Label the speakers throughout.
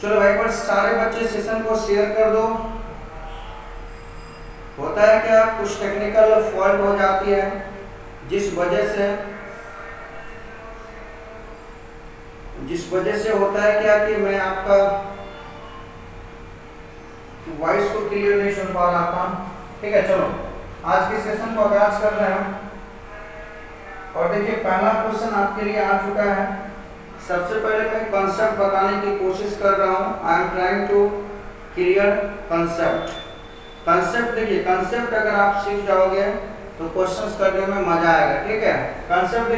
Speaker 1: चलो भाई पर सारे बच्चे सेशन को शेयर कर दो। होता है क्या, कुछ टेक्निकल फॉल्ट हो जाती है जिस वजह से होता है क्या कि मैं आपका वॉइस को क्लियर नहीं सुन पा रहा था। ठीक है, चलो आज के सेशन को आगाज कर रहे हैं। और देखिए पहला क्वेश्चन आपके लिए आ चुका है। सबसे पहले मैं कॉन्सेप्ट बताने की कोशिश कर रहा हूँ। I am trying to clear concept. Concept देखिए, कॉन्सेप्ट अगर आप सीख जाओगे तो क्वेश्चंस करने में मजा आएगा। ठीक है, कॉन्सेप्ट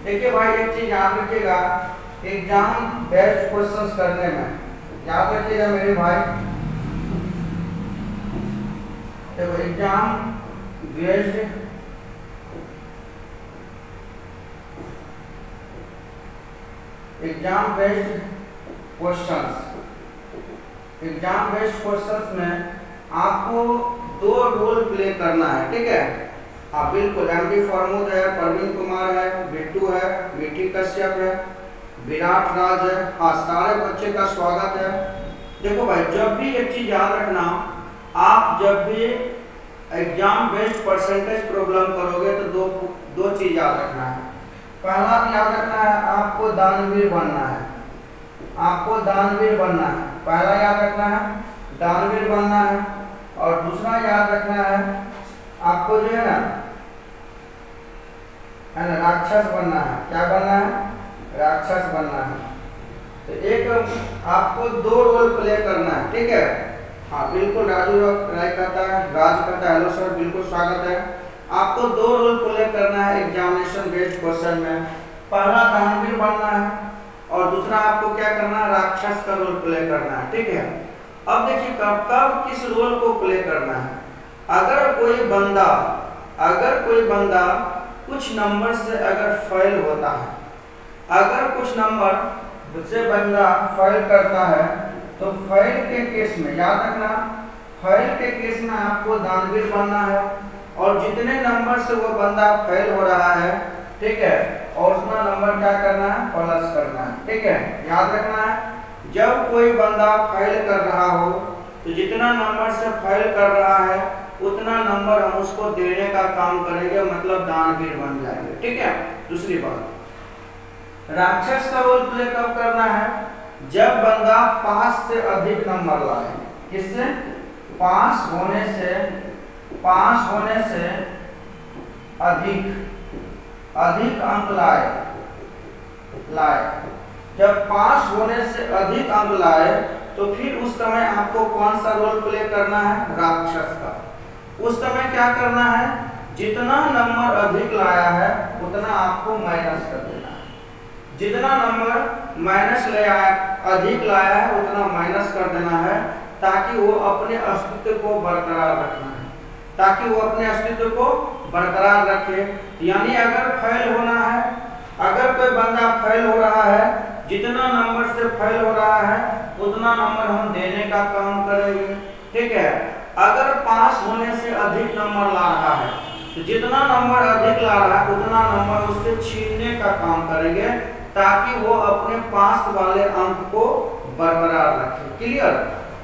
Speaker 1: देखिए भाई एक चीज याद रखिएगा, एग्जाम बेस्ड क्वेश्चंस करने में याद रखिएगा मेरे भाई। देखो एग्जाम बेस्ड क्वेश्चंस में आपको 2 रोल प्ले करना है। ठीक है, हाँ बिल्कुल, एमडी फॉर्मूद है, प्रवीण कुमार है, बिट्टू है, मिठी कश्यप है, विराट राज है। हाँ सारे बच्चे का स्वागत है। देखो भाई जब भी एक चीज याद रखना, आप जब भी एग्जाम बेस्ड परसेंटेज प्रॉब्लम करोगे तो दो चीज याद रखना है। पहला याद रखना है आपको दानवीर बनना है, पहला याद रखना है दानवीर बनना है। और दूसरा याद रखना है आपको जो है ना राक्षस बनना है। क्या बनना है? राक्षस बनना है। तो एक आपको 2 रोल प्ले करना है। ठीक है, हाँ बिल्कुल, राजू राय कहता है, राज कहता है हेलो सर, बिल्कुल स्वागत है। आपको 2 रोल प्ले करना है एग्जामिनेशन बेस्ड क्वेश्चन में। पहला दानवीर बनना है और दूसरा आपको क्या करना है, राक्षस का रोल प्ले करना है। ठीक है, अब देखिए कब किस रोल को प्ले करना है। अगर कोई बंदा कुछ नंबर से अगर फेल होता है, अगर कुछ नंबर से बंदा फेल करता है तो फेल के केस में याद रखना, फेल के केस में आपको दानवीर बनना है और जितने नंबर से वो बंदा फेल हो रहा है, ठीक है, और उतना नंबर क्या करना है, प्लस करना है। ठीक है, याद रखना है जब कोई बंदा फेल कर रहा हो तो जितना नंबर से फेल कर रहा है उतना नंबर हम उसको देने का काम करेंगे, मतलब दानवीर बन जाएंगे। ठीक है, दूसरी बात, राक्षस का रोल प्ले कब करना है, जब बंदा 5 से अधिक नंबर लाए। किससे? 5 होने से अधिक अंक लाए। जब 5 होने से अधिक अंक लाए तो फिर उस समय आपको कौन सा रोल प्ले करना है, राक्षस का। उस समय क्या करना है, जितना नंबर अधिक लाया है उतना आपको माइनस कर देना है। जितना नंबर माइनस ले आया, अधिक लाया है उतना माइनस कर देना है, ताकि वो अपने अस्तित्व को बरकरार रखे। यानी अगर फेल होना है, अगर कोई बंदा फेल हो रहा है, जितना नंबर से फेल हो रहा है उतना नंबर हम देने का काम करेंगे। ठीक है, अगर 5 होने से अधिक नंबर ला रहा है तो जितना नंबर अधिक ला रहा है उतना नंबर उससे छीनने का काम करेंगे, ताकि वो अपने पास वाले अंक को बरकरार रखे। क्लियर?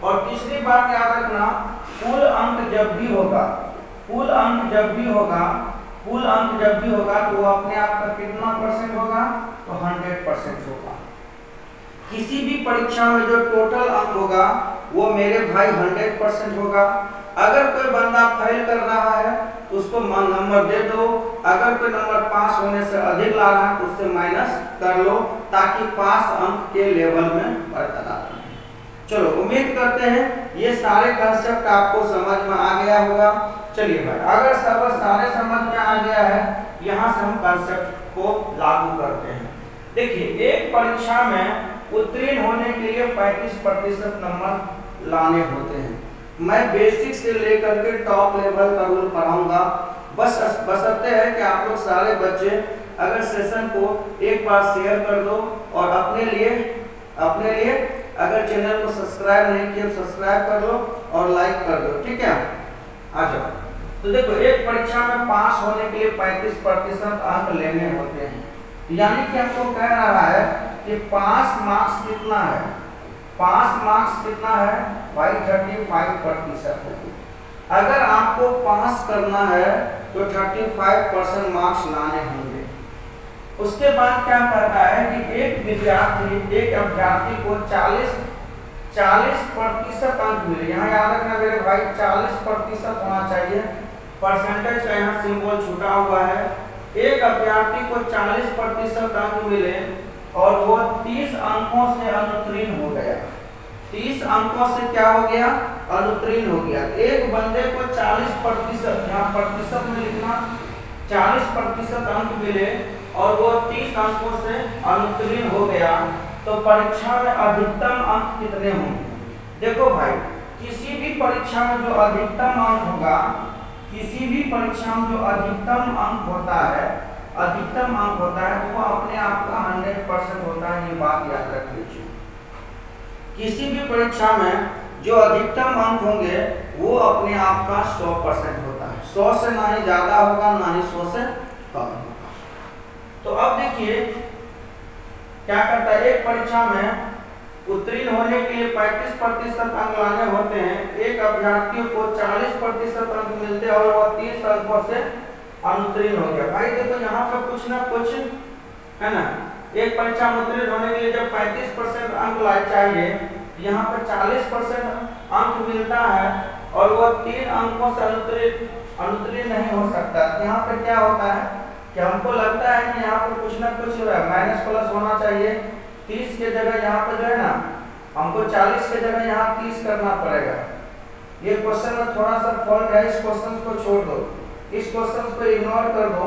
Speaker 1: और तीसरी बात याद रखना, कुल अंक जब भी होगा तो वो अपने आप का कितना परसेंट होगा, तो 100% होगा। किसी भी परीक्षा में जो टोटल अंक होगा वो मेरे भाई 100% होगा। अगर कोई बंदा फेल कर रहा है तो उसको नंबर दे दो, अगर कोई नंबर 5 होने से अधिक ला रहा है तो उससे माइनस कर लो, ताकि 5 अंक के लेवल में बरकरार रहे। चलो उम्मीद करते हैं ये सारे कंसेप्ट आपको समझ में आ गया होगा। चलिए भाई, अगर सारे समझ में आ गया है, यहाँ से हम कंसेप्ट को लागू करते हैं। देखिए एक परीक्षा में उत्तीर्ण होने के लिए 35% नंबर लाने होते हैं। मैं बेसिक से लेकर के टॉप लेवल का रूल पढ़ाऊंगा। बशर्ते है कि आप लोग सारे बच्चे अगर सेशन को एक बार शेयर कर दो और अपने लिए अगर चैनल को सब्सक्राइब नहीं किया सब्सक्राइब कर लो और लाइक कर दो। ठीक है, आ जाओ। तो देखो एक परीक्षा में पास होने के लिए 35% अंक लेने होते हैं। यानी कि आपको कह रहा है कि पास मार्क्स कितना है, पास मार्क्स कितना है भाई 35% है। अगर आपको पास करना है तो 35% मार्क्स लाने होंगे। उसके बाद क्या करना है कि एक अभ्यर्थी को 40% अंक मिले। यहाँ याद रखना मेरे भाई 40% होना चाहिए, परसेंटेज का यहाँ सिंबल छूटा हुआ है। एक अभ्यर्थी को 40% अंक मिले और वो 30 अंकों से अनुत्तीर्ण हो गया। 30 अंकों से क्या हो गया अनुत्तीर्ण हो गया। एक बंदे को 40%, यहाँ प्रतिशत में लिखना, 40% अंक मिले और वो 30 अंकों से अनुत्तीर्ण हो गया तो परीक्षा में अधिकतम अंक कितने होंगे। देखो भाई किसी भी परीक्षा में जो अधिकतम अंक होगा, किसी भी परीक्षा में जो अधिकतम अंक होता है तो वो अपने आप का 100% होता है। ये बात याद रख लीजिए। किसी भी परीक्षा में जो अधिकतम अंक होंगे वो अपने आप का 100% होता है। 100 से ना ही ज्यादा होगा ना ही 100 से कम होगा। तो अब देखिए क्या करता है, एक परीक्षा में उत्तीर्ण होने के लिए 35% अंक लाने होते हैं। एक अभ्यर्थी को 40% अंक मिलते हैं और वह 30 अंकों से अनुत्तीर्ण हो गया। भाई देखो यहाँ पर कुछ ना कुछ है ना, एक परीक्षा में उत्तीर्ण होने के लिए जब 35% अंक लाए चाहिए, यहाँ पर 40% अंक मिलता है और वह 3 अंकों से अनुत्तीर्ण नहीं हो सकता। यहाँ पर क्या होता है कि हमको लगता है कि यहाँ पर कुछ ना कुछ माइनस प्लस होना चाहिए। 30 के जगह यहाँ पर जो है ना हमको 40 के जगह यहाँ 30 करना पड़ेगा। ये क्वेश्चन में थोड़ा सा फॉल्ट है, इस क्वेश्चन को छोड़ दो, इस क्वेश्चन को इग्नोर कर दो,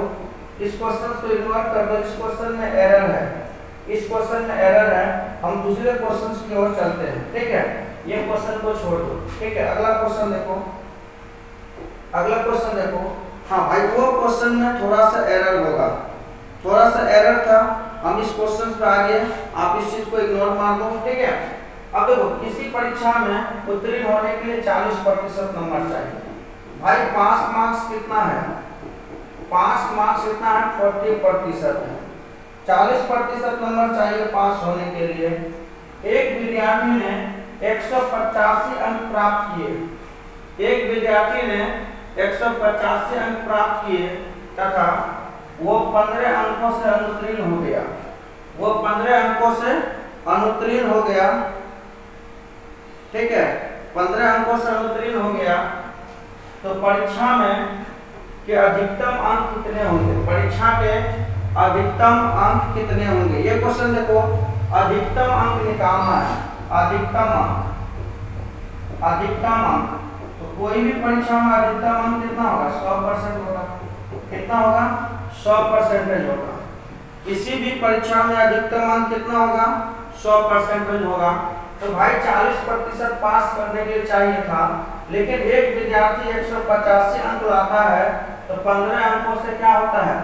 Speaker 1: इस क्वेश्चन को इग्नोर कर दो। इस क्वेश्चन में एरर है, इस क्वेश्चन में एरर है। हम दूसरे क्वेश्चन की ओर चलते हैं, ठीक है। ये क्वेश्चन को छोड़ दो, ठीक है। अगला क्वेश्चन देखो, अगला क्वेश्चन देखो। हाँ भाई वो क्वेश्चन में थोड़ा सा एरर होगा, थोड़ा सा एरर था। हम इस क्वेश्चन पे आगे, आप इस चीज को इग्नोर मार दो, ठीक है। अब देखो किसी परीक्षा में उत्तीर्ण होने के लिए 40% नंबर चाहिए। भाई पास मार्क्स कितना है, पास मार्क्स कितना है 40% है। 40% नंबर चाहिए पास होने के लिए। एक विद्यार्थी ने 185 अंक प्राप्त किए, एक विद्यार्थी ने 185 अंक प्राप्त किए तथा वो 15 अंकों से अनुत्तीर्ण हो गया। वो 15 अंकों से अनुत्तीर्ण हो गया, ठीक है। 15 अंकों से अनुत्तीर्ण हो गया तो परीक्षा में के अधिकतम अंक कितने होंगे, परीक्षा के अधिकतम अंक कितने होंगे। ये क्वेश्चन देखो, अधिकतम अंक निकालना है, अधिकतम अंक, अधिकतम अंक। तो कोई भी परीक्षा में अधिकतम अंक कितना होगा 100% होगा। कितना होगा 100% होगा। किसी भी परीक्षा में अधिकतम अंक कितना होगा 100% होगा। तो भाई 40% पास करने के लिए चाहिए था, लेकिन एक विद्यार्थी 185 अंक लाता है तो 15 अंकों से क्या होता है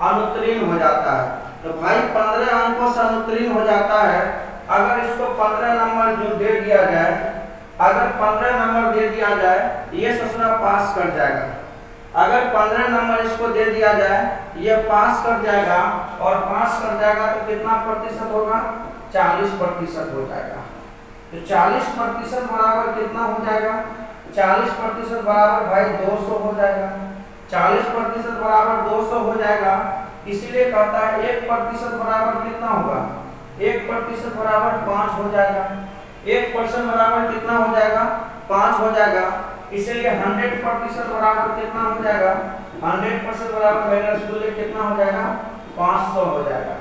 Speaker 1: अनुत्तीर्ण हो जाता है। तो भाई 15 अंकों से अनुत्तीर्ण हो जाता है। अगर इसको 15 नंबर जो दे दिया जाए, अगर 15 नंबर दे दिया जाए, ये ससुरा पास कर जाएगा। अगर 15 नंबर इसको दे दिया जाए, ये पास कर जाएगा और पास कर जाएगा तो कितना प्रतिशत होगा 40% हो जाएगा। तो 40% बराबर कितना हो जाएगा, 40% बराबर भाई 200 हो जाएगा। 40% बराबर 200 हो जाएगा। इसीलिए कहता है 1% बराबर कितना होगा, 1% बराबर 5 हो जाएगा। 1% बराबर कितना हो जाएगा 5 हो जाएगा। इसीलिए 100% बराबर कितना हो जाएगा, 100% बराबर मेरा स्कूल कितना हो जाएगा 500 हो जाएगा।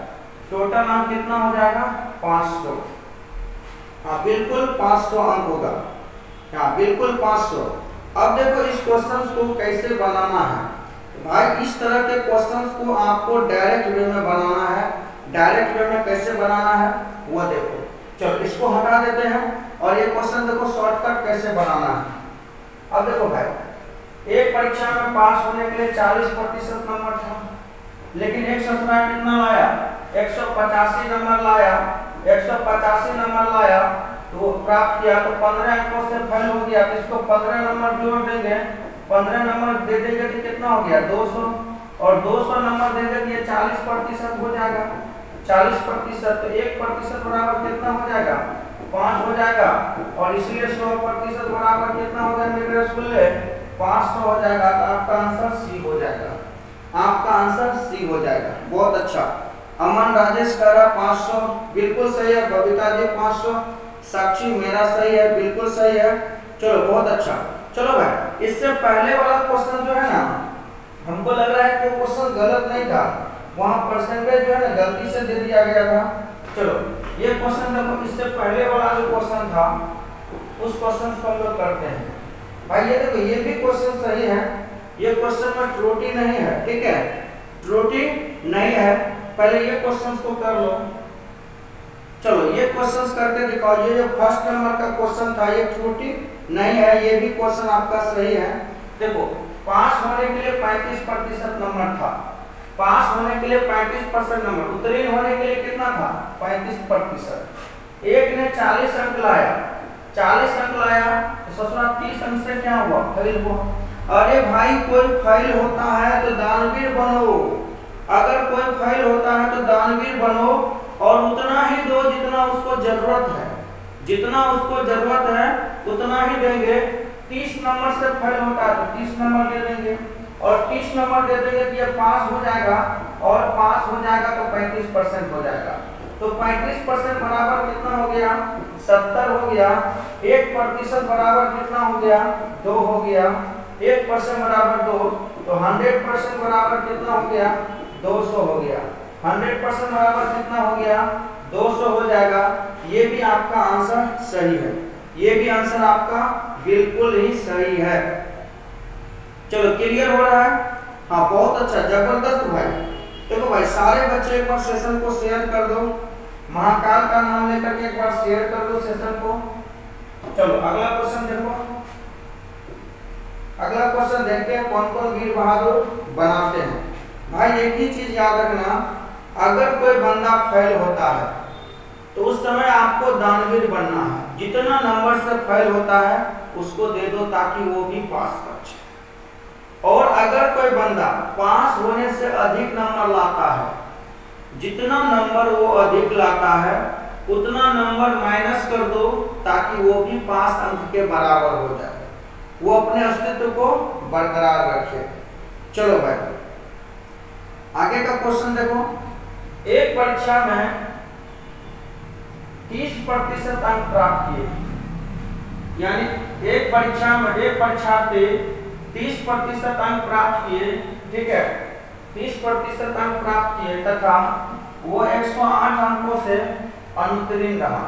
Speaker 1: टोटल अंक कितना हो जाएगा 500। हाँ बिल्कुल 500 अंक होगा। हाँ बिल्कुल 500। अब देखो इस क्वेश्चन को कैसे बनाना है। तो भाई इस तरह के क्वेश्चन को आपको डायरेक्ट वे में बनाना है। डायरेक्ट वे में कैसे बनाना है वो देखो। चलो इसको हटा देते हैं और ये क्वेश्चन देखो शॉर्टकट कैसे बनाना है। अब देखो भाई एक परीक्षा में पास होने के लिए 40% नंबर था, लेकिन एक ससुरा कितना लाया 185 नंबर लाया, 185 नंबर लाया तो प्राप्त किया तो 15 अंकों से फेल हो गया। तो इसको 15 नंबर जोड़ देंगे, 15 नंबर दे देंगे तो कितना हो गया 200 और 200 नंबर दे देंगे 40% हो जाएगा। 40% तो 1% बराबर कितना हो जाएगा 5 हो जाएगा और इसीलिए 100% बराबर कितना हो गया मेरे रसगुल्ले 500 हो जाएगा। तो आपका आंसर सी हो जाएगा, आपका आंसर सी हो जाएगा। बहुत अच्छा। अमन राजेश कह रहा 500 बिल्कुल सही है, बबीता जी 500, साक्षी मेरा सही है, बिल्कुल सही है। चलो बहुत अच्छा। चलो भाई इससे पहले वाला क्वेश्चन जो है ना, हमको लग रहा है कि क्वेश्चन गलत नहीं था, वहां परसेंटेज जो है ना गलती से दे दिया गया था। चलो ये क्वेश्चन देखो, इससे पहले वाला जो क्वेश्चन था उस क्वेश्चन को हम लोग करते हैं। भाई ये देखो, ये भी क्वेश्चन सही है, ये क्वेश्चन में त्रुटि नहीं है, ठीक है, त्रुटि नहीं है। पहले ये क्वेश्चन को कर लो। चलो ये क्वेश्चन करके दिखाओ। ये जो फर्स्ट नंबर का क्वेश्चन था ये त्रुटि नहीं है, ये भी क्वेश्चन आपका सही है। देखो पास होने के लिए 35% नंबर था, पास होने के लिए 35% नंबर, उत्तीर्ण होने के लिए कितना था 35%। एक ने 40 अंक लाया, 40 अंक लाया तो ससुरा 30 अंक से क्या हुआ, फेल हुआ। अरे भाई कोई फेल होता है तो दानवीर बनो, अगर कोई फेल होता है तो दानवीर बनो और उतना ही दो जितना उसको जरूरत है, जितना उसको जरूरत है उतना ही देंगे। 30 नंबर से फेल होता है तो 30 नंबर दे देंगे और 30 नंबर दे देंगे कि ये पास हो जाएगा और पास हो जाएगा तो 35% हो जाएगा। तो 35% बराबर कितना हो गया 70 हो गया। 1% बराबर कितना हो गया 2 हो गया। 1% बराबर 2 तो 100% बराबर कितना हो गया 200 हो गया। 100% बराबर कितना हो गया 200 हो जाएगा। ये भी आपका आंसर सही है, ये भी आंसर आपका बिल्कुल ही सही है। चलो क्लियर हो रहा है? हाँ बहुत अच्छा, जबरदस्त भाई। देखो भाई सारे बच्चे एक बार सेशन को शेयर कर दो, महाकाल का नाम लेकर के एक बार शेयर कर दो सेशन को। चलो अगला क्वेश्चन देखो, अगला क्वेश्चन देखते हैं कौन कौन वीर बहादुर बनाते हैं। भाई एक ही चीज याद रखना, अगर कोई बंदा फेल होता है तो उस समय आपको दानवीर बनना है। जितना नंबर से फेल होता है उसको दे दो ताकि वो भी पास कर जाए। और अगर कोई बंदा पास होने से अधिक नंबर लाता है, जितना नंबर वो अधिक लाता है उतना नंबर माइनस कर दो ताकि वो भी पास अंक के बराबर हो जाए, वो अपने अस्तित्व को बरकरार रखे। चलो भाई आगे का क्वेश्चन देखो। एक परीक्षा में 30% अंक प्राप्त किए, यानी एक परीक्षा में एक परीक्षार्थी 30% अंक प्राप्त किए, ठीक है, 30% अंक प्राप्त किए तथा वो 108 अंकों से अनुत्तीर्ण रहा।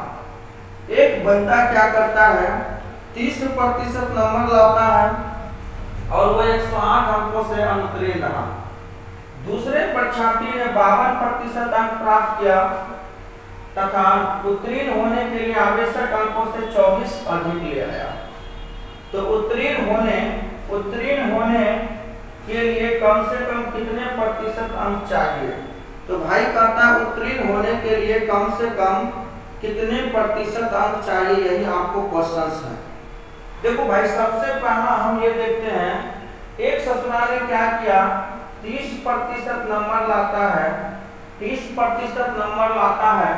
Speaker 1: एक बंदा क्या करता है 30% नंबर लाता है और वो 108 अंकों से अनुत्तीर्ण रहा। दूसरे परीक्षार्थी ने 52% अंक प्राप्त किया तथा उत्तीर्ण होने के लिए आवश्यक अंकों से 24 अधिक ले आया। तो उत्तीर्ण होने के लिए कम से कम कितने प्रतिशत अंक चाहिए? तो भाई कहता है उत्तीर्ण होने के लिए कम से कम कितने प्रतिशत अंक चाहिए, यही आपको क्वेश्चंस है। देखो भाई सबसे पहला हम ये देखते हैं, एक ससुरा ने क्या किया 30% नंबर लाता है, 30% नंबर लाता है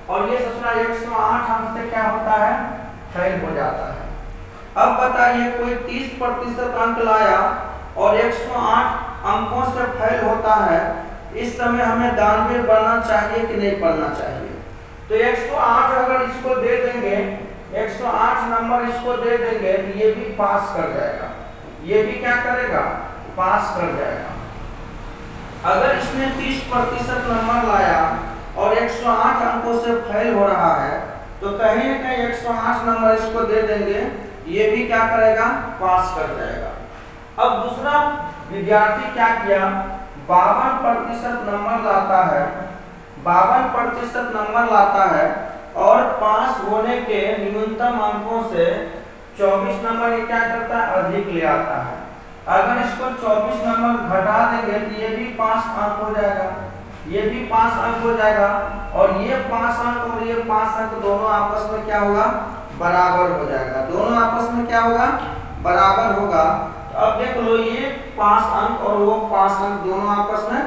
Speaker 1: और ये ससुरा 108 अंक से क्या होता है फेल हो जाता है। अब बताइए कोई 30% अंक लाया और 108 अंकों से फेल होता है, इस समय हमें दानवीर बनना चाहिए कि नहीं बनना चाहिए? तो 108 अगर इसको दे देंगे, 108 नंबर इसको दे देंगे तो ये भी पास कर जाएगा, ये भी क्या करेगा पास कर जाएगा। अगर इसने 30% नंबर लाया और 108 अंकों से फेल हो रहा है तो कहीं न कहीं 108 नंबर इसको दे देंगे, ये भी क्या करेगा पास कर जाएगा। अब दूसरा विद्यार्थी क्या किया 52% नंबर लाता है, 52% नंबर लाता है और पास होने के न्यूनतम अंकों से 24 नंबर ये क्या करता है अधिक ले आता है। अगर इसको 24 नंबर घटा देंगे तो ये भी 5 अंक हो जाएगा, ये भी 5 अंक हो जाएगा और ये 5 अंक और ये 5 अंक दोनों आपस में क्या होगा बराबर हो जाएगा, दोनों आपस में क्या होगा बराबर होगा। तो अब देख लो ये 5 अंक और वो 5 अंक दोनों आपस में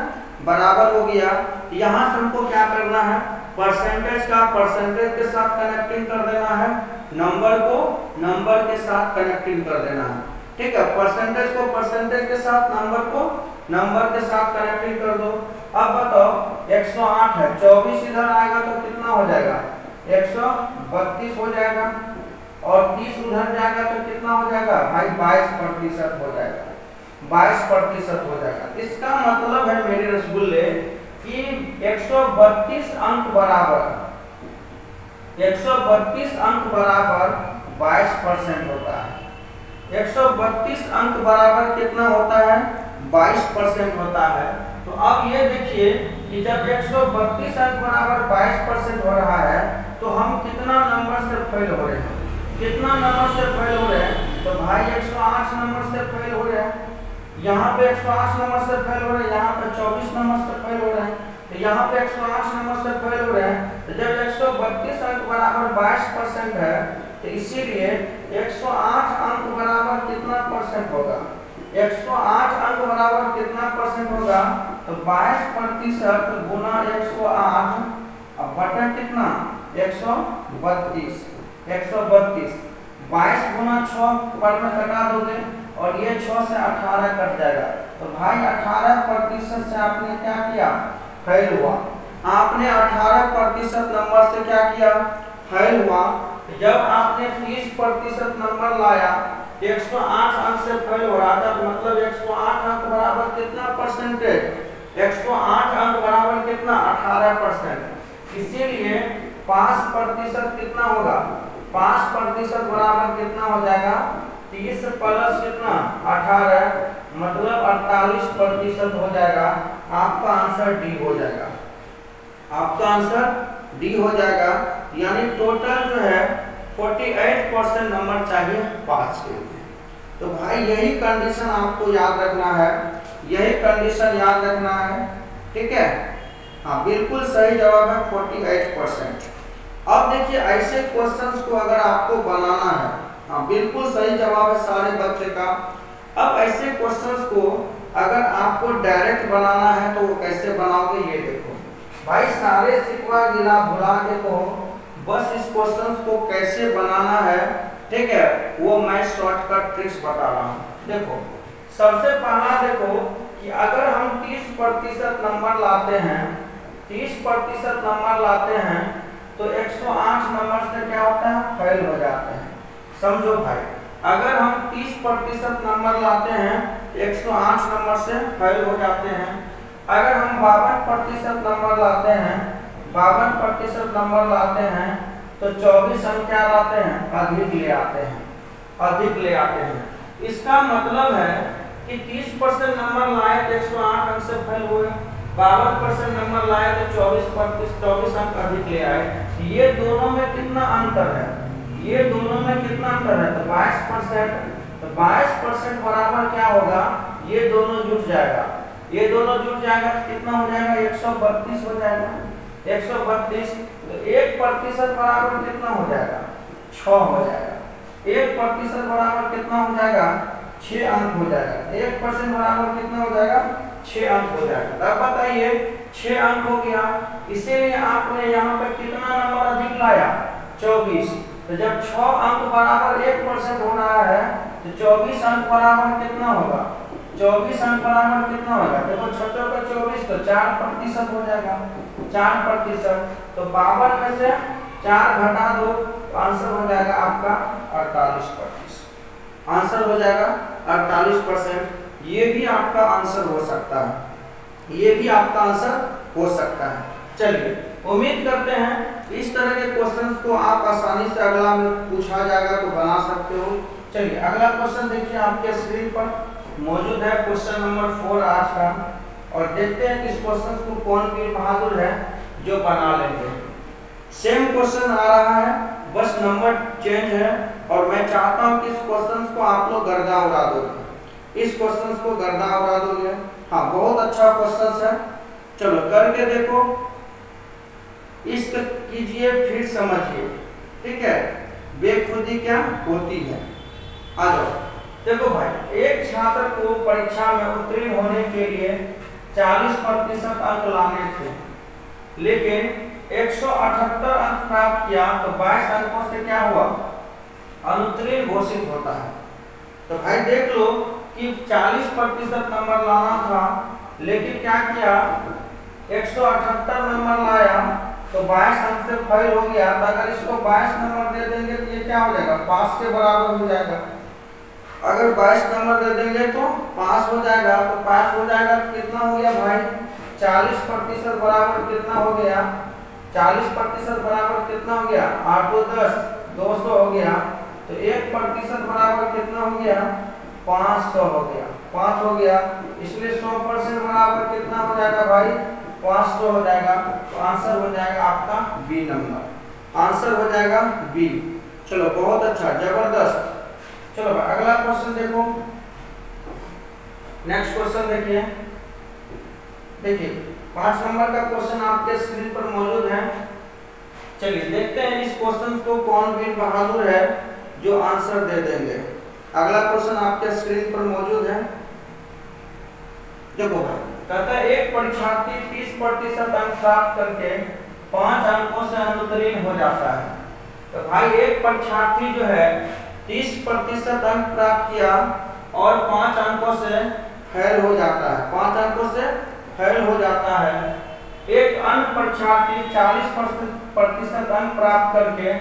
Speaker 1: बराबर हो गया। यहाँ से हमको क्या करना है परसेंटेज का परसेंटेज के साथ कनेक्टिंग कर देना है, नंबर को नंबर के साथ कनेक्टिंग कर देना है। ठीक है, परसेंटेज को परसेंटेज के साथ, नंबर को नंबर के साथ कनेक्टिंग कर दो। अब बताओ 108 है, 24 इधर आएगा तो कितना हो जाएगा, 132 हो जाएगा, और 30 उधर जाएगा तो कितना हो जाएगा भाई 22% हो जाएगा, 22% हो जाएगा। इसका मतलब है मेरे रसगुल्ले कि 132 अंक बराबर 22% होता है। 132 अंक बराबर कितना होता है, 22% होता है। तो अब ये देखिए कि जब 132 अंक बराबर 22% हो रहा है तो हम कितना नंबर से फेल हो रहे हैं, कितना नंबर से फेल हो रहे हैं, तो भाई 108 नंबर से फेल हो रहे हैं, यहाँ पे 108 नंबर से फेल हो रहे हैं, यहाँ पे 24 नंबर से फेल हो रहे हैं, तो यहाँ पे 108 नंबर से फेल हो रहे हैं। तो जब 132 अंक बराबर 22% है तो इसीलिए 108 अंक बराबर कितना परसेंट होगा, 108 अंक बराबर कितना परसेंट होगा, तो 22% गुना 108 अब बटा कितना 132, 22 गुना 6 पर में कटा दोगे और ये 6 से 18 कट जाएगा। तो भाई 18% से आपने क्या किया, फेल हुआ। आपने 18% नंबर से क्या किया, फेल हुआ। जब आपने 30% नंबर लाया 108 अंक से फेल हो रहा था, तो मतलब 108 अंक बराबर कितना परसेंटेज, 108 अंक बराबर कितना 18%। इसीलिए 5% कितना होगा, 5% बराबर कितना हो जाएगा, 30 प्लस कितना 18 मतलब 48% हो जाएगा। आपका आंसर डी हो जाएगा, आपका आंसर डी हो जाएगा। यानी टोटल जो है 48% नंबर चाहिए पास के लिए। तो भाई यही कंडीशन आपको याद रखना है, यही कंडीशन याद रखना है। ठीक है, हाँ बिल्कुल सही जवाब है 48%। अब देखिए ऐसे क्वेश्चंस को अगर आपको बनाना है, हाँ बिल्कुल सही जवाब है सारे बच्चे का। अब ऐसे क्वेश्चंस को अगर आपको डायरेक्ट बनाना है तो वो कैसे बनाओगे, ये देखो भाई, सारे सिकवा गिला भुला के तो बस इस क्वेश्चंस को कैसे बनाना है, ठीक है, वो मैं शॉर्टकट ट्रिक्स बता रहा हूँ। देखो सबसे पहला देखो कि अगर हम 30% नंबर लाते हैं, 30% नंबर लाते हैं तो 108 नंबर से क्या होता है, फेल हो जाते हैं। समझो भाई, अगर हम 30% नंबर लाते हैं 108 नंबर से फेल हो जाते हैं। अगर हम 52% नंबर लाते हैं, 52% नंबर लाते हैं तो 24 हम क्या लाते हैं, अधिक ले आते हैं, अधिक ले आते हैं। इसका मतलब है कि 30% नंबर लाए तो 108 अंक से फेल हुए, 52% नंबर लाए तो 24 अंक अधिक ले आए। ये दोनों में कितना अंतर है, ये दोनों में कितना अंतर है, तो 22%। तो 22% बराबर क्या होगा, ये दोनों जुट जाएगा, ये दोनों जुट जाएगा तो कितना हो जाएगा, 132 हो जाएगा, 132। तो 1% बराबर कितना हो जाएगा, 6 हो जाएगा। 1% बराबर कितना हो जाएगा, 6 अंक हो जाएगा। 1% बराबर कितना हो जाएगा, 6 अंक हो जाएगा। तब बताइए 6 अंक हो गया, इसीलिए आपने यहाँ पे कितना नंबर अधिक लाया, 24। तो जब 6 अंक बराबर 1% हो रहा है तो 24 अंक बराबर कितना होगा, 24 अंक बराबर कितना होगा, देखो 6 का 24 तो 4% हो जाएगा, 4%। तो 52 में से 4 घटा दो तो आंसर हो जाएगा आपका 48%, आंसर हो जाएगा 48%। ये भी आपका आंसर हो सकता है, ये भी आपका आंसर हो सकता है। चलिए उम्मीद करते हैं इस तरह के क्वेश्चंस को आप आसानी से अगला में पूछा जाएगा तो बना सकते हो। चलिए अगला क्वेश्चन देखिए आपके स्क्रीन पर मौजूद है, क्वेश्चन नंबर 4 आज का, और देखते हैं कि इस क्वेश्चन को कौन वीर बहादुर है जो बना लेंगे। सेम क्वेश्चन आ रहा है, बस नंबर चेंज है, और मैं चाहता हूं कि इस क्वेश्चन को आप लोग गर्दा उड़ा दोगे, इस क्वेश्चन को गर्दा उड़ा दोगे। हाँ बहुत अच्छा क्वेश्चन है, चलो करके देखो, इसको कीजिए फिर समझिए। ठीक है, बेखुदी क्या होती है, आ जाओ। देखो भाई, एक छात्र को परीक्षा में उत्तीर्ण होने के लिए 40% अंक लाने थे, लेकिन 178 अंक प्राप्त किया तो 22 अंकों से क्या हुआ, अनुत्तीर्ण घोषित होता है। तो भाई देख लो कि 40% नंबर लाना था, लेकिन क्या किया, 178 नंबर लाया तो 22 अंक से फेल हो गया। तो अगर इसको 22 नंबर दे देंगे तो ये क्या हो जाएगा, पास के बराबर हो जाएगा। अगर 22 नंबर दे देंगे तो पास हो जाएगा। तो पास हो जाएगा तो कितना हो गया भाई, 40% बराबर कितना हो गया, 40% बराबर कितना हो गया, 8 2 10, 200 हो गया। तो 1% बराबर कितना हो गया, 500 हो गया, 5 हो गया। इसलिए 100% बराबर कितना हो जाएगा भाई, 500 हो जाएगा। तो आंसर हो जाएगा आपका बी नंबर, आंसर हो जाएगा बी। चलो बहुत अच्छा, जबरदस्त। चलो भाई अगला क्वेश्चन देखो, नेक्स्ट क्वेश्चन देखिए। देखिए 5 नंबर का क्वेश्चन आपके स्क्रीन पर मौजूद है। चलिए देखते हैं इस क्वेश्चन को कौन वीर बहादुर है जो आंसर दे देंगे। अगला क्वेश्चन आपके स्क्रीन पर मौजूद है। देखो भाई कहता है एक परीक्षार्थी 30% अंक प्राप्त करके 5 अंकों से अनुत्तीर्ण हो जाता है। तो भाई एक परीक्षार्थी जो है 30% अंक प्राप्त किया और 5 अंकों से फेल हो जाता है, 5 अंकों से फेल हो जाता है। एक अन्य परीक्षार्थी 40% अंक प्राप्त करके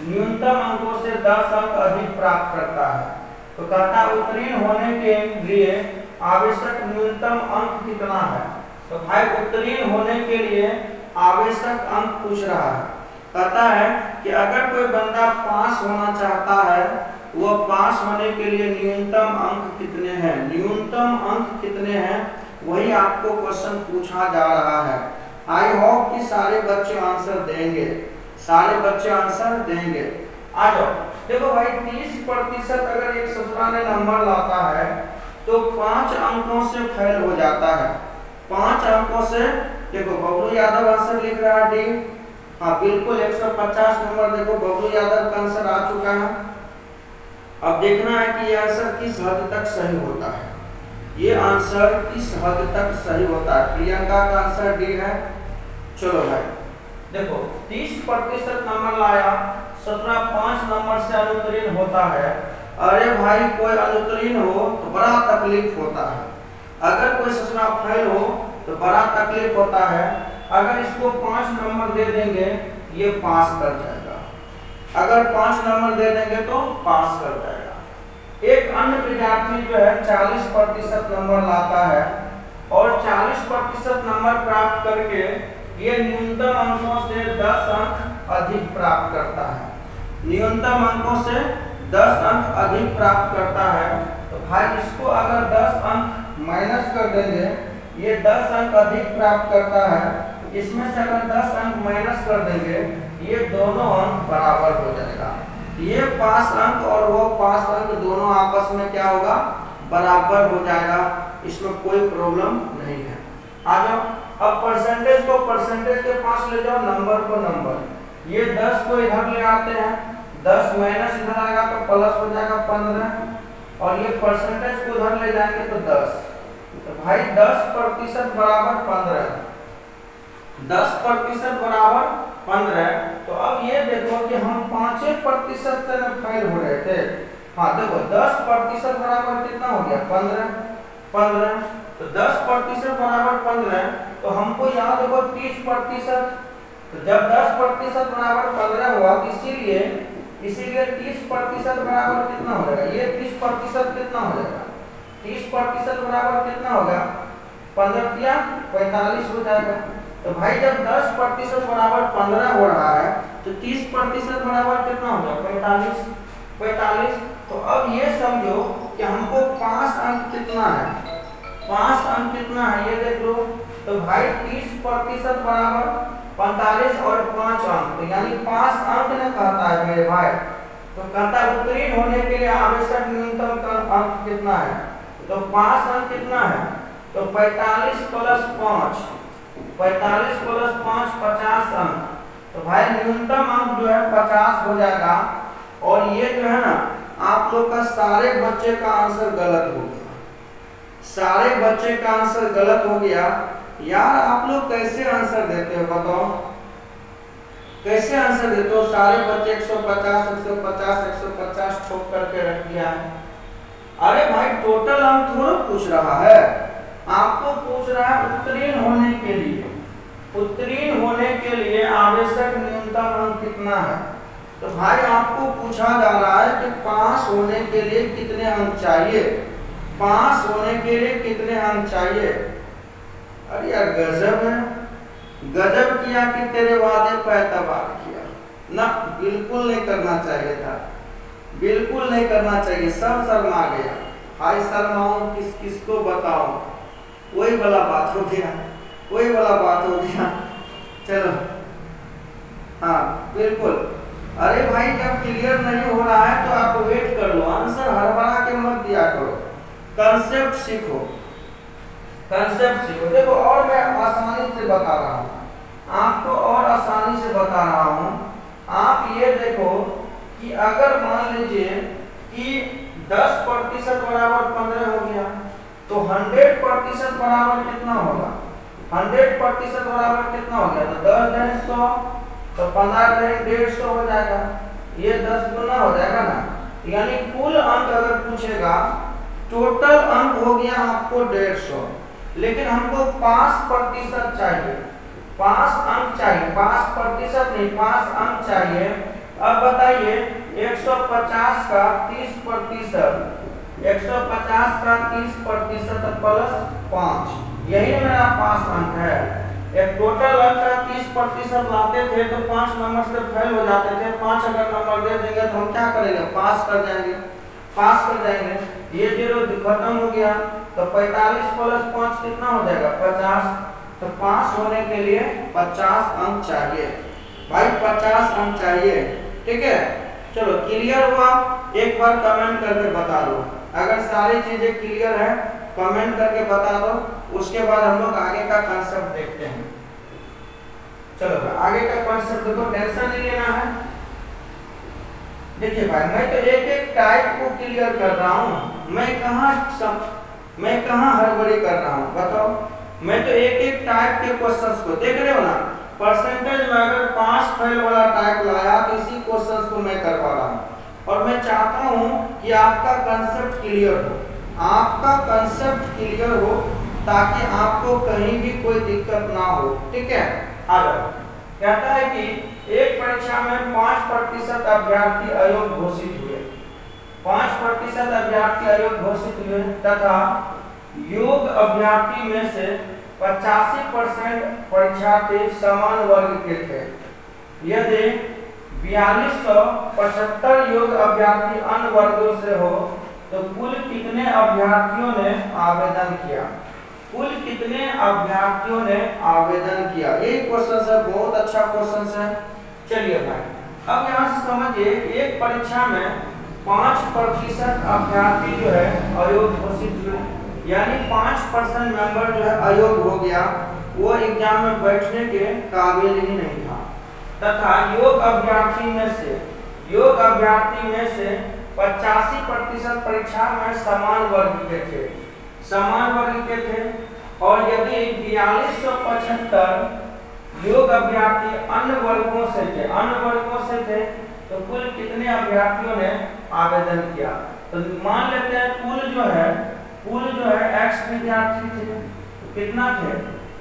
Speaker 1: न्यूनतम अंकों से 10 अंक अधिक प्राप्त करता है। तो कहता है उत्तीर्ण होने के लिए आवश्यक न्यूनतम अंक कितना है। तो भाई उत्तीर्ण होने के लिए आवश्यक अंक पूछ रहा है। कहता है कि अगर कोई बंदा पास होना चाहता है, वह पास होने के लिए न्यूनतम अंक कितने हैं, न्यूनतम अंक कितने हैं, वही आपको क्वेश्चन पूछा जा रहा है। आई होप कि सारे बच्चे आंसर देंगे, सारे बच्चे आंसर देंगे। आ जाओ देखो भाई 30% अगर एक ससुरा ने नंबर लाता है तो 5 अंकों से फेल हो जाता है, 5 अंकों से। देखो बबलू यादव आंसर लिख रहा है डी, हाँ बिल्कुल 150 नंबर। देखो बबलू यादव का आंसर आ चुका है। अब देखना है कि ये आंसर किस हद तक सही होता है, ये आंसर किस हद तक सही होता है। प्रियंका का आंसर डी है। चलो भाई देखो 30% नंबर लाया, ससुरा 5 नंबर से अनुत्तीर्ण होता है। अरे भाई कोई अनुत्तीर्ण हो तो बड़ा तकलीफ होता है, अगर कोई ससुरा फेल हो तो बड़ा तकलीफ होता है। अगर इसको 5 नंबर दे देंगे ये पास कर जाएगा, अगर 5 नंबर दे देंगे तो पास कर जाएगा। एक अन्य विद्यार्थी जो है 40% नंबर लाता है और 40% नंबर प्राप्त करके ये न्यूनतम अंकों से 10 अंक अधिक प्राप्त करता है, न्यूनतम अंकों से 10 अंक अधिक प्राप्त करता है। तो भाई इसको अगर 10 अंक माइनस कर देंगे, ये 10 अंक अधिक प्राप्त करता है, इसमें से अगर 10 अंक माइनस कर देंगे ये दोनों अंक बराबर हो जाएगा। ये 5 अंक और वो 5 अंक दोनों आपस में क्या होगा, बराबर हो जाएगा, इसमें कोई प्रॉब्लम नहीं है। आ जाओ अब परसेंटेज को परसेंटेज के पास ले जाओ, नंबर को नंबर। ये 10 को इधर ले आते हैं, 10 माइनस इधर आएगा तो प्लस हो जाएगा 15, और ये परसेंटेज को उधर ले जाएंगे तो 10। तो भाई 10% बराबर 15, 10% बराबर 15। तो अब ये देखो कि हम 5% से फेल हो रहे थे। हाँ देखो 10% बराबर कितना हो गया, 15। तो 10% बराबर 15, तो हमको यहाँ देखो 30%। तो जब 10% बराबर 15 हुआ, इसीलिए 30% बराबर कितना हो जाएगा, ये 30% कितना हो जाएगा, 30% बराबर कितना होगा, 15 या 45 हो जाएगा। तो भाई जब 10% बराबर 15 हो रहा है तो 30% बराबर कितना होगा, 45। तो अब ये समझो कि हमको 5 अंक कितना है, 5 अंक कितना है ये देख लो। तो भाई 30% बराबर 45 और 5 अंक, तो यानी 5 अंक ने कहता है मेरे भाई। तो कहता है उत्तीर्ण होने के लिए आवश्यक न्यूनतम अंक कितना है, तो 5 अंक कितना है, तो 45 प्लस 5, 45 प्लस 5 50 अंक। तो भाई न्यूनतम अंक जो है 50 हो जाएगा। और ये जो है ना आप लोग का सारे बच्चे का आंसर गलत हो गया, सारे बच्चे का आंसर गलत हो गया। यार आप लोग कैसे आंसर देते हो बताओ, कैसे आंसर देते हो? सारे बच्चे 150 150 150 ठोक करके रख दिया है। अरे भाई टोटल अंक थोड़ा पूछ रहा है, आपको पूछ रहा है उत्तीर्ण होने के लिए, उत्तीर्ण होने के लिए आवश्यक न्यूनतम अंक कितना है। तो भाई आपको पूछा जा रहा है कि पास होने के लिए कितने अंक चाहिए, पास होने के लिए कितने अंक चाहिए। अरे यार गजब है, गजब किया कि तेरे वादे पे एतबार किया ना, बिल्कुल नहीं करना चाहिए था, बिल्कुल नहीं करना चाहिए। सब शर्मा गया, हाय शर्माऊं किस किसको बताऊं, वही वाला बात हो गया, वही वाला बात हो गया। चलो हाँ बिल्कुल। अरे भाई जब क्लियर नहीं हो रहा है तो आप वेट कर लो, आंसर हड़बड़ा के मत दिया करो, कंसेप्ट सीखो, कंसेप्ट सीखो। देखो और मैं आसानी से बता रहा हूँ आपको, और आसानी से बता रहा हूँ। आप ये देखो कि अगर मान लीजिए कि 10% बराबर 15 हो गया तो 100% बराबर कितना होगा? 100% बराबर कितना हो गया? तो 10 गुणे 100 तो 15 गुणे 150 हो जाएगा, ये 10 गुना हो जाएगा ना। यानी कुल अंक अगर पूछेगा, टोटल अंक हो गया आपको 150, लेकिन हमको 5% चाहिए, 5 अंक चाहिए, 5% नहीं 5 अंक चाहिए। अब बताइए 150 का 30%, 150 का 30% प्लस 5, यही मेरा 5 अंक है। एक टोटल अंक का 30% लाते थे तो 5 नंबर से फेल हो जाते थे, 5 अगर नंबर दे देंगे तो हम क्या करेंगे? पास कर जाएंगे, पास कर जाएंगे। ये 0 खत्म हो गया तो 45 प्लस 5 कितना हो जाएगा? 50। तो पास होने के लिए 50 अंक चाहिए भाई, 50 अंक चाहिए, ठीक है। चलो क्लियर हुआ? एक बार कमेंट करके बता दो, अगर सारी चीजें क्लियर है कमेंट करके बता दो, उसके बाद हम लोग आगे का कॉन्सेप्ट देखते हैं। चलो आगे का कॉन्सेप्ट देखो, टेंशन नहीं लेना है। देखिए भाई मैं तो एक एक टाइप को क्लियर कर रहा हूँ, मैं कहाँ हड़बड़ी कर रहा हूँ बताओ। मैं तो एक एक टाइप के क्वेश्चंस को देख रहे हो ना, परसेंटेज में अगर 5 फेल वाला टाइप लाया तो इसी क्वेश्चंस को मैं करवा रहा हूँ, और मैं चाहता हूँ कि आपका कंसेप्ट क्लियर हो, आपका कंसेप्ट क्लियर हो, ताकि आपको कहीं भी कोई दिक्कत ना हो, ठीक है। आ जाओ। कहता है कि एक परीक्षा में 5% अभ्यर्थी अयोग्य घोषित हुए, 5% अभ्यर्थी अयोग्य घोषित हुए तथा योग्य अभ्यर्थी में से 85% परीक्षार्थी समान वर्ग के थे। यदि 4275 योग्य अभ्यर्थी अन्य वर्गों से हो तो कुल कितने अभ्यर्थियों ने आवेदन किया? कुल कितने अभ्यर्थियों ने आवेदन किया? ये क्वेश्चन है, बहुत अच्छा क्वेश्चन है। चलिए भाई अब यहाँ से समझिए, एक परीक्षा में 5% अभ्यर्थी जो है अयोग्य घोषित हुए, यानी 5% मेंबर जो है अयोग्य हो गया, वो एग्जाम में बैठने के काबिल ही नहीं था। तथा योग्य अभ्यर्थी में से 85% परीक्षा में समान वर्ग के थे, समान वर्ग के थे। और यदि 4275 योग्य अभ्यर्थी अन्य वर्गों से थे तो कुल कितने अभ्यर्थियों ने आवेदन किया? तो मान लेते हैं कुल जो है x विद्यार्थी थे, तो कितना थे?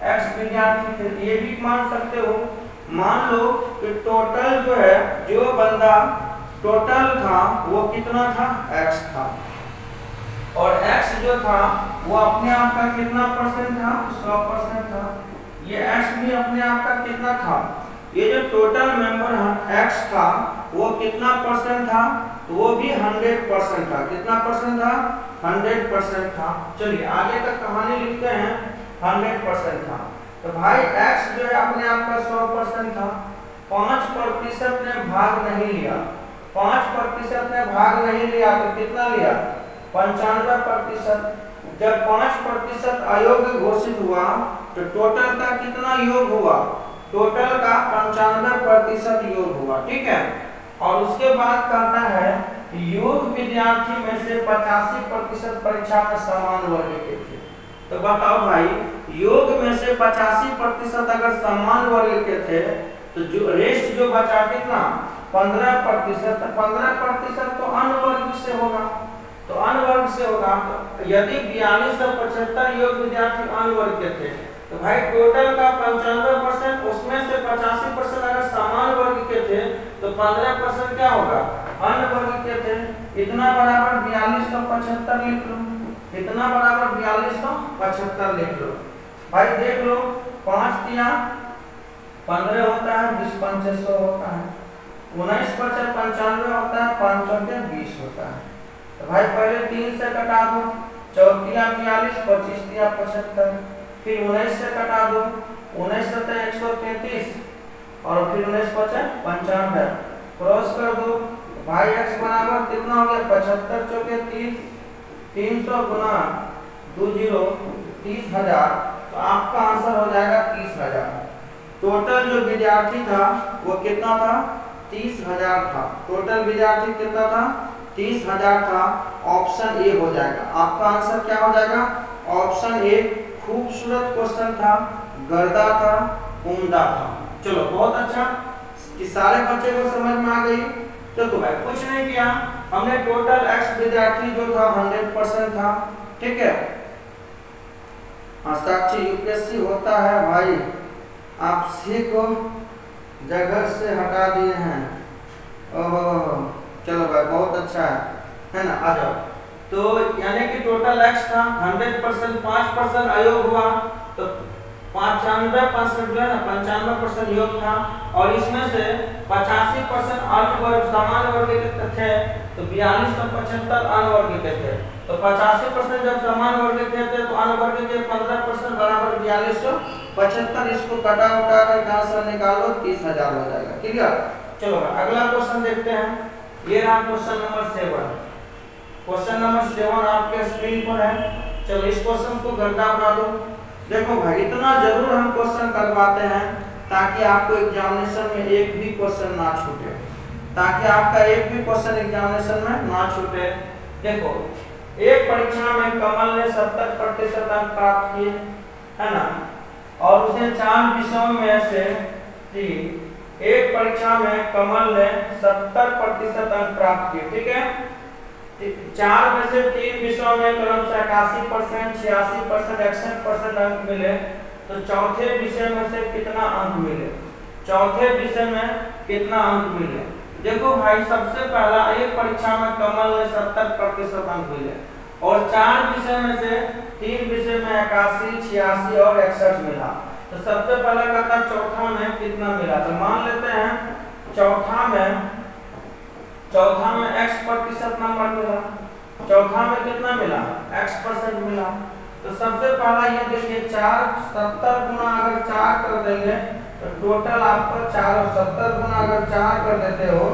Speaker 1: x विद्यार्थी थे। ये भी मान सकते हो, मान लो कि टोटल जो है, जो बंदा टोटल था वो कितना था? x था, और x जो था वो अपने आप का कितना परसेंट था? 100% था। ये x भी अपने आप का कितना था? ये जो टोटल मेंबर x था वो कितना परसेंट था? तो वो भी 100% था। कितना परसेंट था? 100% था। चलिए आगे तक कहानी लिखते हैं। 100% था। तो भाई x जो है अपने आप का 100% था, 5% ने भाग नहीं लिया, 5% ने भाग नहीं लिया तो कितना लिया? 95%। जब 5% अयोग्य घोषित हुआ तो टोटल का कितना योग हुआ? टोटल का 95% योग हुआ, ठीक है। और उसके बाद कहता है योग्य विद्यार्थी में से 85% परीक्षा में समान वर्ग के थे। तो बताओ भाई, योग में से 85% अगर समान वर्ग के थे तो जो रेस्ट जो बचा कितना 15%, 15% तो अन्य वर्ग से होगा, तो अन्य वर्ग से होगा। तो यदि 4275 योग्य विद्यार्थी अन्य वर्ग के थे तो भाई टोटल का 95%, उसमें से 85% अगर समान वर्ग के थे तो 15% क्या होगा अन्य वर्ग के थे। इतना बराबर 4275 लिख लो, इतना बराबर 4275 लिख लो। भाई देख लो 5 तिया 15 होता है, 20 पंचे 100 होता है, 19 पचे 95 होता है, 5 चौके 20 होता है। तो भाई पहले 3 से कटा दो, 4 तिया 42, 25 तिया 75, फिर 19 से कटा दो, 19 सत्ते 133 और फिर 19 पचे 95, क्रॉस कर दो। भाई x बराबर कितना हो गया 75 चौके 30, 300 गुना 20 30,000, तो आपका आंसर हो जाएगा 30,000। टोटल जो विद्यार्थी था वो कितना था 30,000 था, टोटल विद्यार्थी कितना था 30,000 था। ऑप्शन ए हो जाएगा, आपका आंसर क्या हो जाएगा ऑप्शन ए। खूबसूरत क्वेश्चन था, गर्दा था, उम्दा था। चलो बहुत अच्छा कि सारे बच्चे को समझ में आ गई। चलो भाई कुछ नहीं किया हमने, टोटल x विद्यार्थी जो था 100% था, ठीक है। साक्षी यूपीएससी होता है भाई, आप सी को जगह से हटा दिए हैं। ओहो चलो भाई बहुत अच्छा है ना, आ जाओ। तो यानी कि टोटल x था 100%, 5% अयोग हुआ तो 95% जो है ना 95% योग था, और इसमें से 85% अन्य वर्ग समान वर्ग के थे, तो 4275 अन्य वर्ग के थे। तो 85% जब समान वर्ग के थे तो अन्य वर्ग के 15% बराबर 4275, इसको कटा उटा कर आंसर निकालो 30,000 हो जाएगा, क्लियर। चलो अगला क्वेश्चन देखते हैं, ये रहा क्वेश्चन नंबर 7। क्वेश्चन नंबर 7 आपके स्क्रीन पर है। चलो इस क्वेश्चन को गर्दा उड़ा दो। देखो भाई इतना जरूर हम क्वेश्चन करवाते हैं ताकि आपको एग्जामिनेशन में एक भी क्वेश्चन ना छूटे, ताकि आपका एक भी क्वेश्चन एग्जामिनेशन में ना छूटे। देखो एक परीक्षा में कमल ने 70% अंक प्राप्त किए, है ना, और उसे 4 विषयों में से एक परीक्षा में कमल ने 70% अंक प्राप्त किए, ठीक है। 4 में से 3 विषयों में क्रमशः 81%, 86%, 61% अंक मिले, तो चौथे विषय में से कितना अंक मिले, चौथे विषय में कितना अंक मिले। देखो भाई सबसे पहला एक परीक्षा में कमल ने 70% अंक मिले, और 4 विषय में से 3 विषय में 81, 86 और 61 मिला। तो सबसे पहला कहता चौथा में कितना मिला, तो मान लेते हैं चौथा में x% नंबर मिला, चौथा में कितना मिला x% मिला। तो सबसे पहला ये देखिए 70 गुना अगर 4 कर देंगे तो टोटल आपको 70 गुना अगर 4 कर देते हो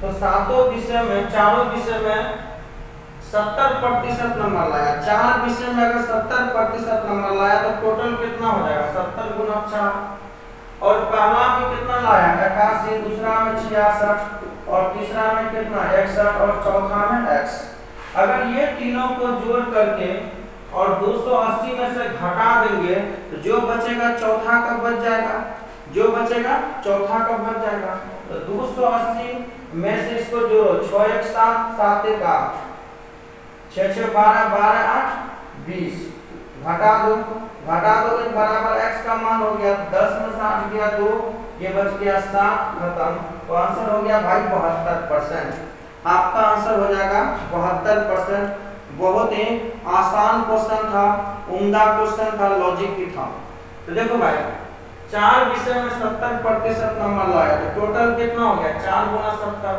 Speaker 1: तो चारों विषय में 70% नंबर लाया। 4 विषय में अगर 70% नंबर लाया तो टोटल कितना हो जाएगा 70 गुना 4, और पहला भी कितना लाया 81, दूसरा में 66 और तीसरा में कितना 61 और चौथा में x। अगर ये तीनों को जोड़ करके और 280 में से घटा देंगे तो जो बचेगा चौथा का बच जाएगा, जो बचेगा चौथा का बच जाएगा। तो 280 में से इसको जोड़ो, 6 1 7 7 1 8, 6 6 12 12 8 20, घटा दो तो बराबर x का मान हो गया 10 में 60 गया 2, ये बच गया 7, खत्म। तो आंसर हो गया भाई 72%। आपका आंसर हो जाएगा 72%। बहुत ही आसान क्वेश्चन था, उम्दा क्वेश्चन था, लॉजिक भी था। तो देखो भाई 4 विषय में 70% नंबर लाया तो टोटल कितना हो गया 4 गुना 70,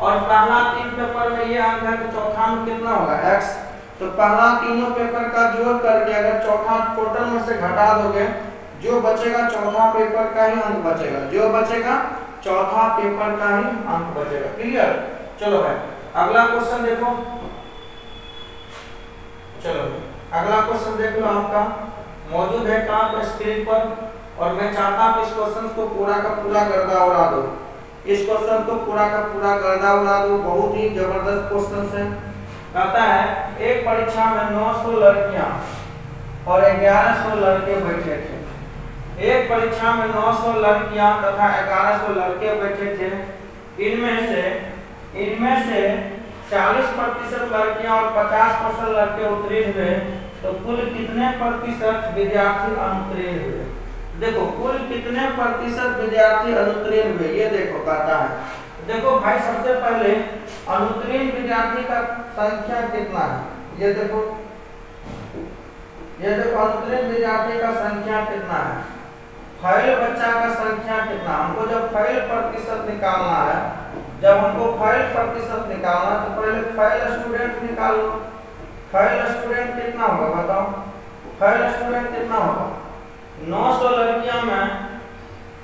Speaker 1: और पहला 3 पेपर में ये अंक है तो चौथा में कितना होगा x। तो पहला तीनों पेपर का जोड़ करके अगर चौथा टोटल में से घटा दोगे, जो बचेगा चौथा पेपर का ही अंक बचेगा, जो बचेगा चौथा पेपर का ही अंक बचेगा, क्लियर। चलो भाई अगला क्वेश्चन देखो, चलो अगला क्वेश्चन देख लो, आपका मौजूद है कहाँ पर स्क्रीन पर, और मैं चाहता हूँ इस क्वेश्चन को पूरा का पूरा गर्दा उड़ा दो, इस क्वेश्चन को पूरा का पूरा गर्दा उड़ा दो। बहुत ही जबरदस्त क्वेश्चन है। कहता है एक परीक्षा में 900 लड़कियां और 1100 लड़के बैठे थे, एक परीक्षा में 900 लड़कियां तथा 1100 लड़के बैठे थे। इनमें से 40% लड़कियां और 50% लड़के उत्तीर्ण हुए, तो कुल कितने प्रतिशत विद्यार्थी अनुत्तीर्ण हुए? देखो कुल कितने प्रतिशत विद्यार्थी अनुत्तीर्ण हुए, ये देखो कहता है। देखो भाई सबसे पहले अनुत्तीर्ण विद्यार्थी का संख्या कितना है, ये देखो अनुत्तीर्ण विद्यार्थी का संख्या कितना है, फेल बच्चा का संख्या कितना। हमको जब फेल प्रतिशत निकालना है, तो पहले फेल स्टूडेंट निकाल लो। फेल स्टूडेंट कितना होगा बताओ, फेल स्टूडेंट कितना होगा? 900 लड़कियां में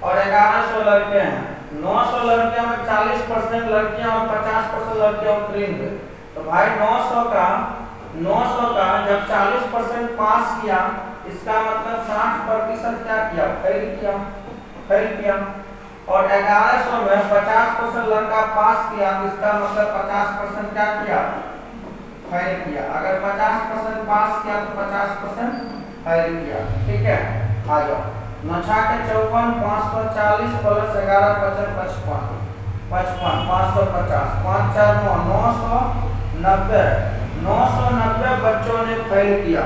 Speaker 1: और 1100 लड़के हैं। 900 लड़कियां में 40% लड़कियां और 50% लड़कियां उत्तीर्ण हुए, तो भाई 900 का जब 40% पास किया, इसका मतलब 60% क्या किया? फेल किया। और 1100 में 50% लड़का पास किया, इसका मतलब 50% क्या किया? फेल किया। अगर 50% पास किया तो 50% फेल किया। ठीक है, आ जाओ। 9 के 54, 540 प्लस 11 55 55 550 5 4 990 990 बच्चों ने फेल किया।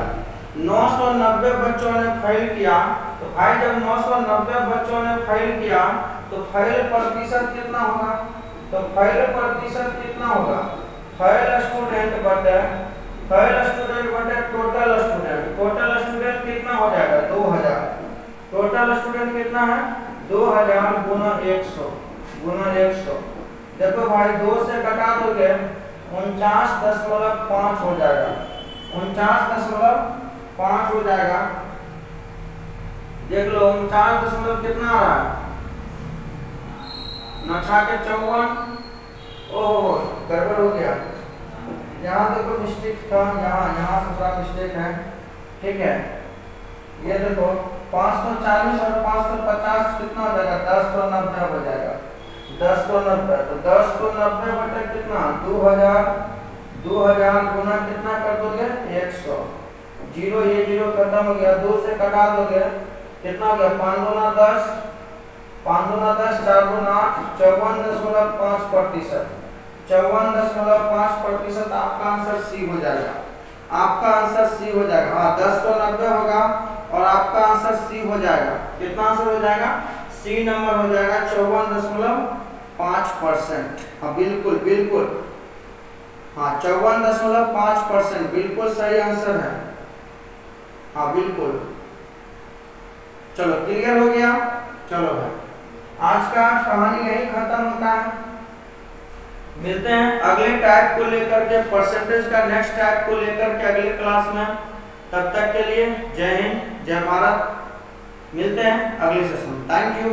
Speaker 1: 990 बच्चों ने फेल किया, तो भाई जब 990 बच्चों ने फेल किया तो फेल प्रतिशत कितना होगा? तो फेल प्रतिशत कितना होगा? फेल स्टूडेंट बटे टोटल स्टूडेंट कितना हो जाएगा? 2000। टोटल स्टूडेंट कितना है? 2000 गुना 100। देखो भाई 2 से घटा दोगे 49.5 हो जाएगा। 49.5 हो जाएगा। देख लो 49 कितना आ रहा है? 9 के 54, ओहो गड़बड़ हो गया। यहाँ देखो मिस्टेक था, यहाँ से थोड़ा मिस्टेक है। ठीक है, ये देखो 540 और 550 कितना हो जाएगा? 1090 हो जाएगा। 1090, तो 1090 बटे कितना? 2000 गुना कितना कर दोगे? 100। जीरो ये जीरो खत्म हो गया। 2 से कटा दोगे कितना हो गया? 5 दूना 10, 5 दूना 10, 4 दूना 8, 54.5%। 54.5% आपका आंसर सी हो जाएगा। आपका आंसर सी हो जाएगा। हाँ 1090 होगा और आपका आंसर सी हो जाएगा। कितना आंसर हो जाएगा? सी नंबर हो जाएगा 54.5%। हाँ बिल्कुल हाँ 54.5% बिल्कुल सही आंसर है। हाँ बिल्कुल। चलो क्लियर हो गया। चलो भाई आज का कहानी यही खत्म होता है। मिलते हैं अगले टाइप को लेकर के, परसेंटेज का नेक्स्ट टाइप को लेकर के अगले क्लास में। तब तक के लिए जय हिंद जय भारत। मिलते हैं अगले सेशन। Thank you.